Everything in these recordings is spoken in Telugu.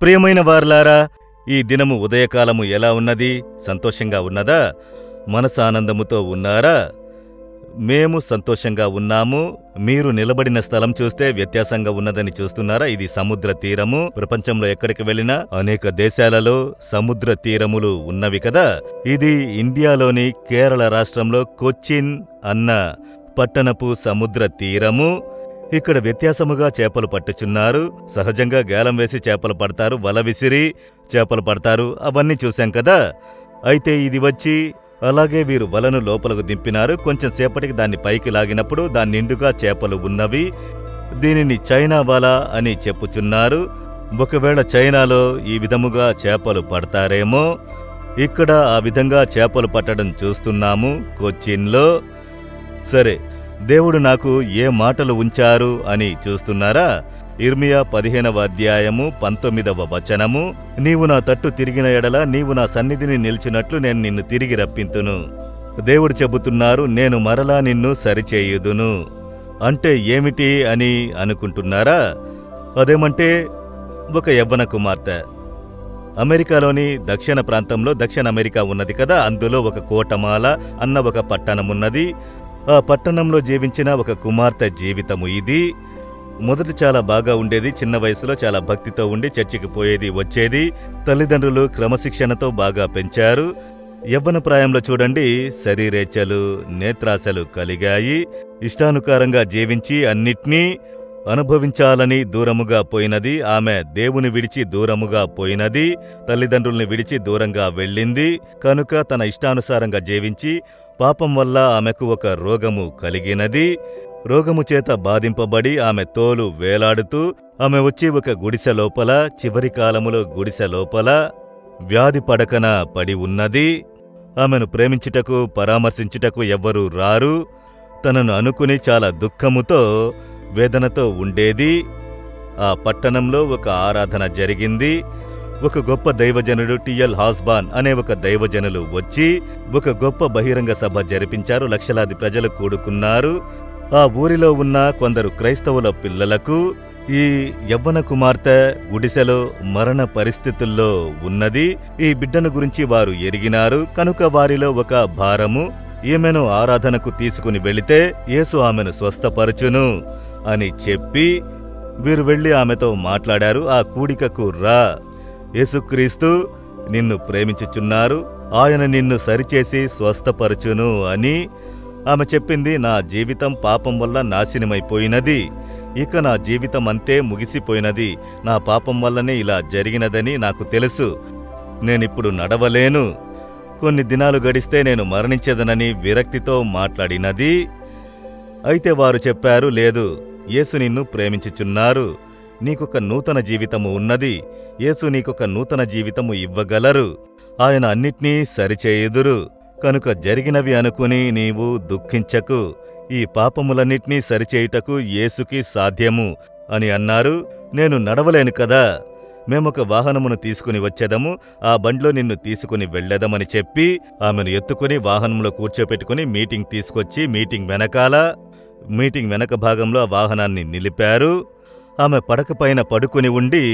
ప్రియమైన వారలారా, ఈ దినము ఉదయకాలము ఎలా ఉన్నది? సంతోషంగా ఉన్నదా? మనసానందముతో ఉన్నారా? మేము సంతోషంగా ఉన్నాము. మీరు నిలబడిన స్థలం చూస్తే వ్యత్యాసంగా ఉన్నదని చూస్తున్నారా? ఇది సముద్ర తీరము. ప్రపంచంలో ఎక్కడికి వెళ్ళినా అనేక దేశాలలో సముద్ర తీరములు ఉన్నవి కదా. ఇది ఇండియాలోని కేరళ రాష్ట్రంలో కొచ్చిన్ అన్న పట్టణపు సముద్ర తీరము. ఇక్కడ వ్యత్యాసముగా చేపలు పట్టుచున్నారు. సహజంగా గేలం వేసి చేపలు పడతారు, వల విసిరి చేపలు పడతారు, అవన్నీ చూశాం కదా. అయితే ఇది వచ్చి అలాగే వీరు వలను లోపలకు దింపినారు. కొంచెం సేపటికి దాన్ని పైకి లాగినప్పుడు దాని నిండుగా చేపలు ఉన్నవి. దీనిని చైనా వల అని చెప్పుచున్నారు. ఒకవేళ చైనాలో ఈ విధముగా చేపలు పడతారేమో. ఇక్కడ ఆ విధంగా చేపలు పట్టడం చూస్తున్నాము కొచ్చిన్లో. సరే, దేవుడు నాకు ఏ మాటలు ఉంచారు అని చూస్తున్నారా? ఇర్మియా 15వ అధ్యాయము 19వ వచనము, నీవు నా తట్టు తిరిగిన ఎడల నీవు నా సన్నిధిని నిలిచినట్లు నేను నిన్ను తిరిగి రప్పింతును. దేవుడు చెబుతున్నారు, నేను మరలా నిన్ను సరిచేయుదును. అంటే ఏమిటి అని అనుకుంటున్నారా? అదేమంటే ఒక యవ్వన కుమార్తె. అమెరికాలోని దక్షిణ ప్రాంతంలో, దక్షిణ అమెరికా ఉన్నది కదా, అందులో ఒక కోటమాల అన్న ఒక పట్టణమున్నది. ఆ పట్టణంలో జీవించిన ఒక కుమార్తె జీవితము ఇది. మొదట చాలా బాగా ఉండేది. చిన్న వయసులో చాలా భక్తితో ఉండి చర్చికి పోయేది, వచ్చేది. తల్లిదండ్రులు క్రమశిక్షణతో బాగా పెంచారు. యవ్వన ప్రాయంలో చూడండి, శరీరేచ్ఛలు, నేత్రాశలు కలిగాయి. ఇష్టానుసారంగా జీవించి అన్నిట్నీ అనుభవించాలని దూరముగా పోయినది. ఆమె దేవుని విడిచి దూరముగా పోయినది. తల్లిదండ్రుల్ని విడిచి దూరంగా వెళ్ళింది. కనుక తన ఇష్టానుసారంగా జీవించి పాపం వల్ల ఆమెకు ఒక రోగము కలిగినది. రోగము చేత బాధింపబడి ఆమె తోలు వేలాడుతూ ఆమె వచ్చి ఒక గుడిసె లోపల, చివరి కాలములో గుడిసె లోపల వ్యాధి పడకన పడి ఉన్నది. ఆమెను ప్రేమించుటకు, పరామర్శించుటకు ఎవ్వరూ రారు. తనను అనుకుని చాలా దుఃఖముతో, వేదనతో ఉండేది. ఆ పట్టణంలో ఒక ఆరాధన జరిగింది. ఒక గొప్ప దైవజనుడు టిఎల్ హాస్బాన్ అనే ఒక దైవజనులు వచ్చి ఒక గొప్ప బహిరంగ సభ జరిపించారు. లక్షలాది ప్రజలు కూడుకున్నారు. ఆ ఊరిలో ఉన్న కొందరు క్రైస్తవుల పిల్లలకు ఈ యవ్వన కుమార్తె గుడిసెలో మరణ పరిస్థితుల్లో ఉన్నది. ఈ బిడ్డను గురించి వారు ఎరిగినారు. కనుక వారిలో ఒక భారము, ఈమెను ఆరాధనకు తీసుకుని వెళితే యేసు ఆమెను స్వస్థపరచును అని చెప్పి వీరు వెళ్లి ఆమెతో మాట్లాడారు. ఆ కూడికకు రా, యేసుక్రీస్తు నిన్ను ప్రేమించుచున్నారు, ఆయన నిన్ను సరిచేసి స్వస్థపరచును అని ఆమె చెప్పింది. నా జీవితం పాపం వల్ల నాశనమైపోయినది. ఇక నా జీవితం అంతే ముగిసిపోయినది. నా పాపం వల్లనే ఇలా జరిగినదని నాకు తెలుసు. నేనిప్పుడు నడవలేను. కొన్ని దినాలు గడిస్తే నేను మరణించేదనని విరక్తితో మాట్లాడినది. అయితే వారు చెప్పారు, లేదు, యేసు నిన్ను ప్రేమించుచున్నారు. నీకొక నూతన జీవితము ఉన్నది. యేసు నీకొక నూతన జీవితము ఇవ్వగలరు. ఆయన అన్నిట్నీ సరిచేయుదురు. కనుక జరిగినవి అనుకుని నీవు దుఃఖించకు. ఈ పాపములన్నిటినీ సరిచేయుటకు యేసుకి సాధ్యము అని అన్నారు. నేను నడవలేను కదా, మేమొక వాహనమును తీసుకుని వచ్చేదము, ఆ బండ్లో నిన్ను తీసుకుని వెళ్లేదమని చెప్పి ఆమెను ఎత్తుకుని వాహనంలో కూర్చోపెట్టుకుని మీటింగ్ తీసుకొచ్చి మీటింగ్ వెనక భాగంలో ఆ వాహనాన్ని నిలిపారు. ఆమె పడకపైన పడుకుని ఉండి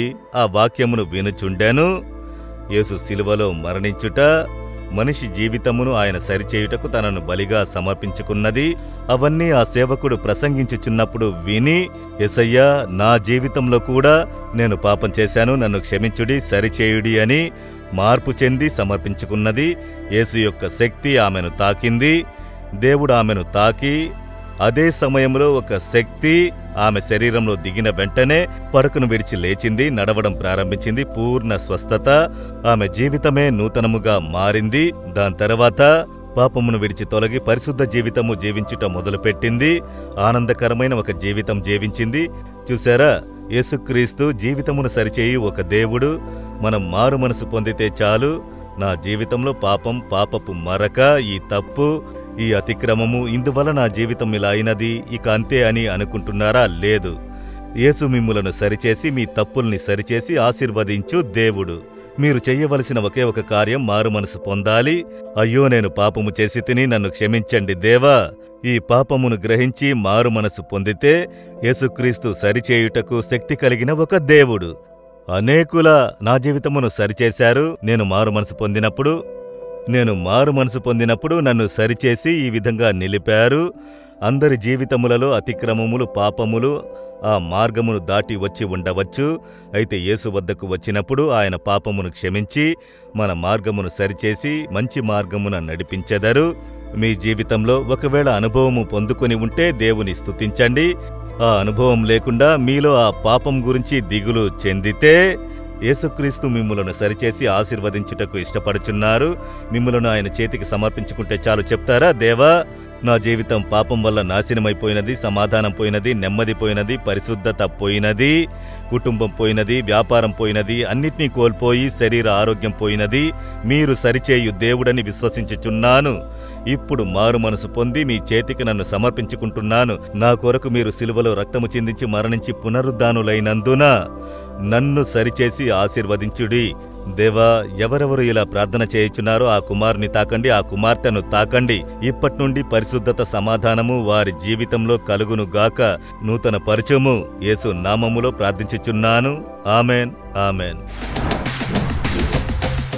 ఆ వాక్యమును వినుచుండెను. యేసు శిలువలో మరణించుట, మనిషి జీవితమును ఆయన సరిచేయుటకు తనను బలిగా సమర్పించుకున్నది. అవన్నీ ఆ సేవకుడు ప్రసంగించుచున్నప్పుడు విని, యేసయ్యా, నా జీవితంలో కూడా నేను పాపం చేశాను, నన్ను క్షమించుడి, సరిచేయుడి అని మార్పు చెంది సమర్పించుకున్నది. యేసు యొక్క శక్తి ఆమెను తాకింది. దేవుడు ఆమెను తాకి అదే సమయంలో ఒక శక్తి ఆమె శరీరంలో దిగిన వెంటనే పడకను విడిచి లేచింది, నడవడం ప్రారంభించింది. పూర్ణ స్వస్థత. ఆమె జీవితమే నూతనముగా మారింది. దాని తర్వాత పాపమును విడిచి తొలగి పరిశుద్ధ జీవితము జీవించుట మొదలుపెట్టింది. ఆనందకరమైన ఒక జీవితం జీవించింది. చూశారా, యేసుక్రీస్తు జీవితమును సరిచేయి ఒక దేవుడు. మనం మారు మనసు పొందితే చాలు. నా జీవితంలో పాపం, పాపపు మరక, ఈ తప్పు, ఈ అతిక్రమము, ఇందువల్ల నా జీవితం ఇలా అయినది, ఇక అంతే అని అనుకుంటున్నారా? లేదు. యేసు మిమ్ములను సరిచేసి మీ తప్పుల్ని సరిచేసి ఆశీర్వదించు దేవుడు. మీరు చెయ్యవలసిన ఒకే ఒక కార్యం, మారు మనసు పొందాలి. అయ్యో, నేను పాపము చేసి తిని, నన్ను క్షమించండి దేవా. ఈ పాపమును గ్రహించి మారు మనసు పొందితే యేసుక్రీస్తు సరిచేయుటకు శక్తి కలిగిన ఒక దేవుడు. అనేకుల నా జీవితమును సరిచేశారు. నేను మారు మనసు పొందినప్పుడు నన్ను సరిచేసి ఈ విధంగా నిలిపారు. అందరి జీవితములలో అతిక్రమములు, పాపములు ఆ మార్గమును దాటి వచ్చి ఉండవచ్చు. అయితే యేసు వద్దకు వచ్చినప్పుడు ఆయన పాపమును క్షమించి మన మార్గమును సరిచేసి మంచి మార్గమున నడిపించెదరు. మీ జీవితంలో ఒకవేళ అనుభవము పొందుకొని ఉంటే దేవుని స్తుతించండి. ఆ అనుభవం లేకుండా మీలో ఆ పాపం గురించి దిగులు చెందితే యేసుక్రీస్తు మిమ్ములను సరిచేసి ఆశీర్వదించుటకు ఇష్టపడుచున్నారు. మిమ్ములను ఆయన చేతికి సమర్పించుకుంటే చాలు. చెప్తారా, దేవా, నా జీవితం పాపం వల్ల నాశనమైపోయినది, సమాధానం పోయినది, నెమ్మది పోయినది, పరిశుద్ధత పోయినది, కుటుంబం పోయినది, వ్యాపారం పోయినది, అన్నిటినీ కోల్పోయి శరీర ఆరోగ్యం పోయినది. మీరు సరిచేయు దేవుడని విశ్వసించుచున్నాను. ఇప్పుడు మారు మనసు పొంది మీ చేతికి నన్ను సమర్పించుకుంటున్నాను. నా కొరకు మీరు సిలువలో రక్తము చిందించి మరణించి పునరుద్ధానులైనందున నన్ను సరిచేసి ఆశీర్వదించుడి. దేవా, ఎవరెవరు ఇలా ప్రార్థన చేయుచున్నారో ఆ కుమారుని తాకండి, ఆ కుమార్తెను తాకండి. ఇప్పటి నుండి పరిశుద్ధత, సమాధానము వారి జీవితంలో కలుగునుగాక. నూతన పరచుము. యేసు నామములో ప్రార్థించుచున్నాను. Amen, amen.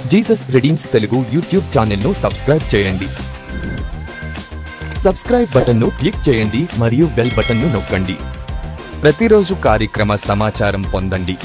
Jesus Redeems Telugu YouTube ఛానల్ను సబ్స్క్రైబ్ చేయండి. సబ్స్క్రైబ్ బటన్ను క్లిక్ చేయండి మరియు బెల్ బటన్ను నొక్కండి. ప్రతిరోజు కార్యక్రమ సమాచారం పొందండి.